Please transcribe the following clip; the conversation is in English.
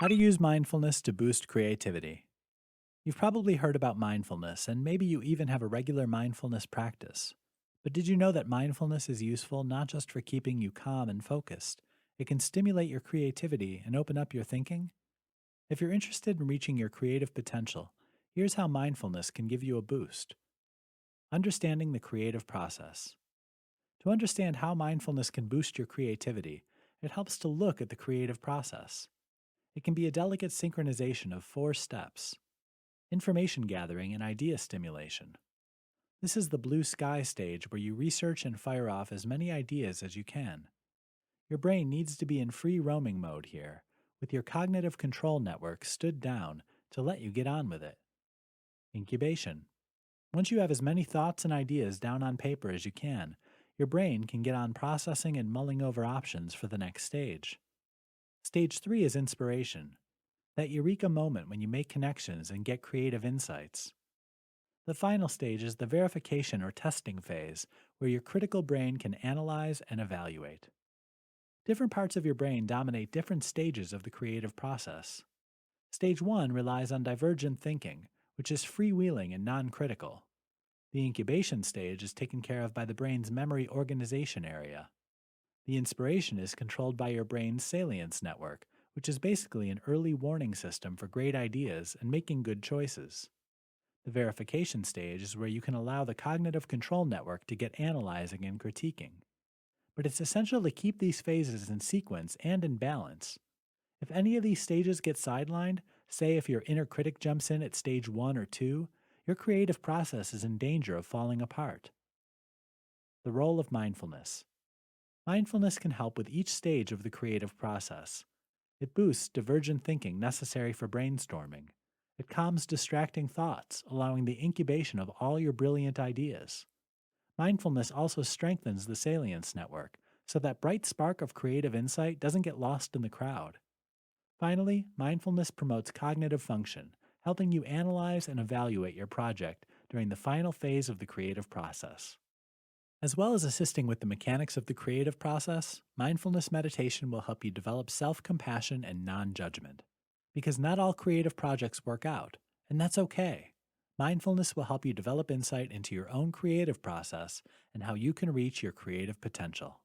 How to use mindfulness to boost creativity. You've probably heard about mindfulness, and maybe you even have a regular mindfulness practice. But did you know that mindfulness is useful not just for keeping you calm and focused? It can stimulate your creativity and open up your thinking. If you're interested in reaching your creative potential, here's how mindfulness can give you a boost. Understanding the creative process. To understand how mindfulness can boost your creativity, it helps to look at the creative process. It can be a delicate synchronization of 4 steps: information gathering and idea stimulation. This is the blue sky stage where you research and fire off as many ideas as you can. Your brain needs to be in free roaming mode here, with your cognitive control network stood down to let you get on with it. Incubation. Once you have as many thoughts and ideas down on paper as you can, your brain can get on processing and mulling over options for the next stage. Stage 3 is inspiration, that eureka moment when you make connections and get creative insights. The final stage is the verification or testing phase, where your critical brain can analyze and evaluate. Different parts of your brain dominate different stages of the creative process. Stage 1 relies on divergent thinking, which is freewheeling and non-critical. The incubation stage is taken care of by the brain's memory organization area. The inspiration is controlled by your brain's salience network, which is basically an early warning system for great ideas and making good choices. The verification stage is where you can allow the cognitive control network to get analyzing and critiquing. But it's essential to keep these phases in sequence and in balance. If any of these stages get sidelined, say if your inner critic jumps in at stage 1 or 2, your creative process is in danger of falling apart. The role of mindfulness. Mindfulness can help with each stage of the creative process. It boosts divergent thinking necessary for brainstorming. It calms distracting thoughts, allowing the incubation of all your brilliant ideas. Mindfulness also strengthens the salience network, so that bright spark of creative insight doesn't get lost in the crowd. Finally, mindfulness promotes cognitive function, helping you analyze and evaluate your project during the final phase of the creative process. As well as assisting with the mechanics of the creative process, mindfulness meditation will help you develop self-compassion and non-judgment. Because not all creative projects work out, and that's okay. Mindfulness will help you develop insight into your own creative process and how you can reach your creative potential.